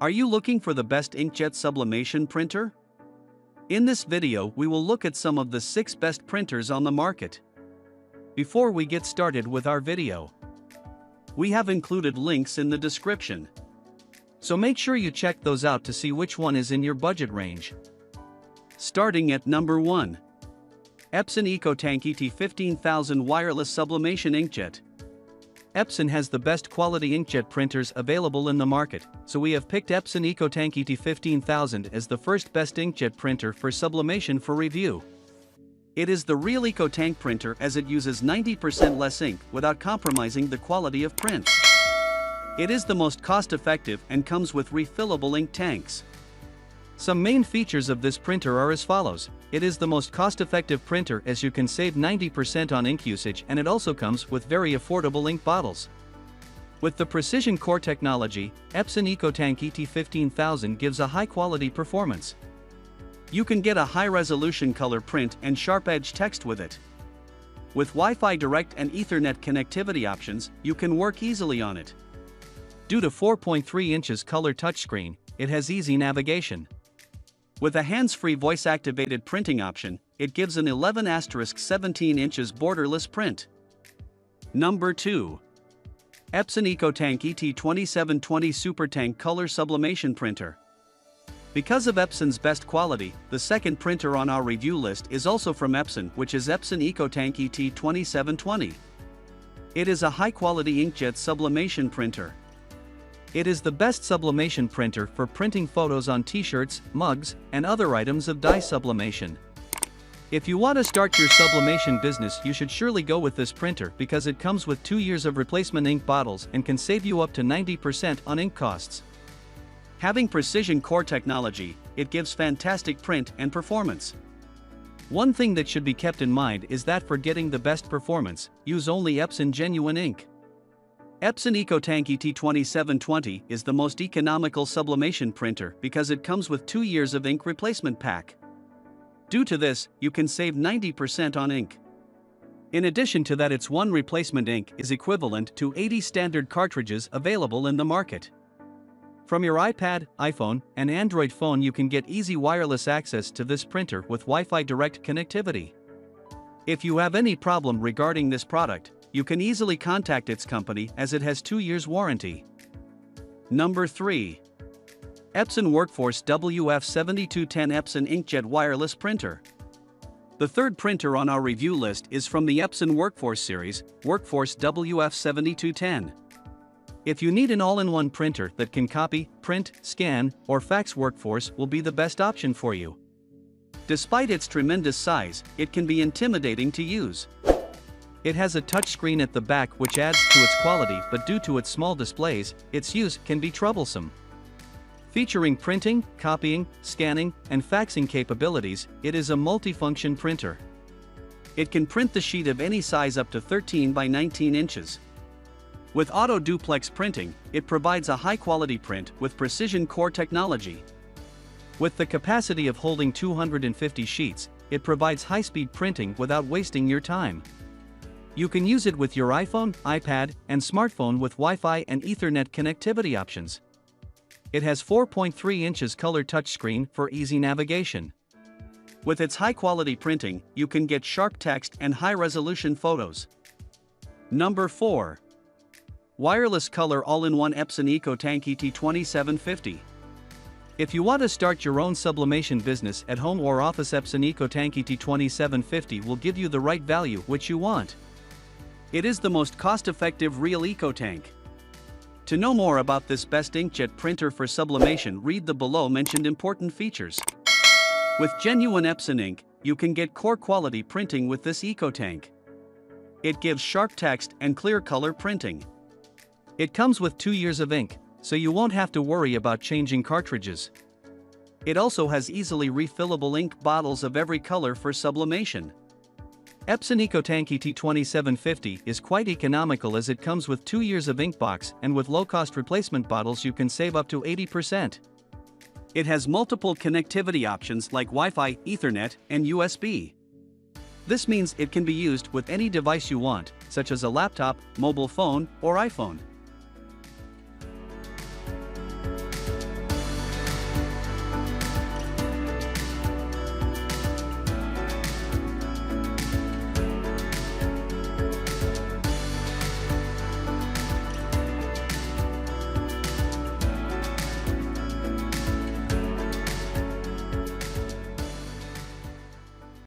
Are you looking for the best inkjet sublimation printer? In this video, we will look at some of the 6 best printers on the market. Before we get started with our video, we have included links in the description. So make sure you check those out to see which one is in your budget range. Starting at number 1. Epson Ecotank ET15000 Wireless Sublimation Inkjet. Epson has the best quality inkjet printers available in the market, so we have picked Epson Ecotank ET15000 as the first best inkjet printer for sublimation for review. It is the real Ecotank printer as it uses 90% less ink without compromising the quality of print. It is the most cost-effective and comes with refillable ink tanks. Some main features of this printer are as follows. It is the most cost-effective printer as you can save 90% on ink usage, and it also comes with very affordable ink bottles. With the precision core technology, Epson Ecotank ET15000 gives a high-quality performance. You can get a high-resolution color print and sharp-edge text with it. With Wi-Fi Direct and Ethernet connectivity options, you can work easily on it. Due to 4.3 inches color touchscreen, it has easy navigation. With a hands-free voice-activated printing option, it gives an 11*17 inches borderless print. Number 2. Epson Ecotank ET2720 Supertank Color Sublimation Printer. Because of Epson's best quality, the second printer on our review list is also from Epson, which is Epson Ecotank ET2720. It is a high-quality inkjet sublimation printer. It is the best sublimation printer for printing photos on t-shirts, mugs, and other items of dye sublimation. If you want to start your sublimation business, you should surely go with this printer because it comes with 2 years of replacement ink bottles and can save you up to 90% on ink costs. Having precision core technology, it gives fantastic print and performance. One thing that should be kept in mind is that for getting the best performance, use only Epson genuine ink. Epson Ecotank ET2720 is the most economical sublimation printer because it comes with 2 years of ink replacement pack. Due to this, you can save 90% on ink. In addition to that, its one replacement ink is equivalent to 80 standard cartridges available in the market. From your iPad, iPhone, and Android phone, you can get easy wireless access to this printer with Wi-Fi Direct connectivity. If you have any problem regarding this product, you can easily contact its company as it has 2 years warranty. Number 3. Epson Workforce WF7210 Epson Inkjet Wireless Printer. The third printer on our review list is from the Epson Workforce series, Workforce WF7210. If you need an all-in-one printer that can copy, print, scan, or fax, Workforce will be the best option for you. Despite its tremendous size, it can be intimidating to use. It has a touchscreen at the back which adds to its quality, but due to its small displays, its use can be troublesome. Featuring printing, copying, scanning, and faxing capabilities, it is a multifunction printer. It can print the sheet of any size up to 13 by 19 inches. With auto duplex printing, it provides a high-quality print with precision core technology. With the capacity of holding 250 sheets, it provides high-speed printing without wasting your time. You can use it with your iPhone, iPad, and smartphone with Wi-Fi and Ethernet connectivity options. It has 4.3 inches color touchscreen for easy navigation. With its high-quality printing, you can get sharp text and high-resolution photos. Number 4. Wireless Color All-in-One Epson Ecotank ET2750. If you want to start your own sublimation business at home or office, Epson Ecotank ET2750 will give you the right value which you want. It is the most cost-effective real Ecotank. To know more about this best inkjet printer for sublimation, read the below mentioned important features. With genuine Epson ink, you can get core quality printing with this Ecotank. It gives sharp text and clear color printing. It comes with 2 years of ink, so you won't have to worry about changing cartridges. It also has easily refillable ink bottles of every color for sublimation. Epson Ecotank ET2750 is quite economical as it comes with 2 years of ink box, and with low-cost replacement bottles you can save up to 80%. It has multiple connectivity options like Wi-Fi, Ethernet, and USB. This means it can be used with any device you want, such as a laptop, mobile phone, or iPhone.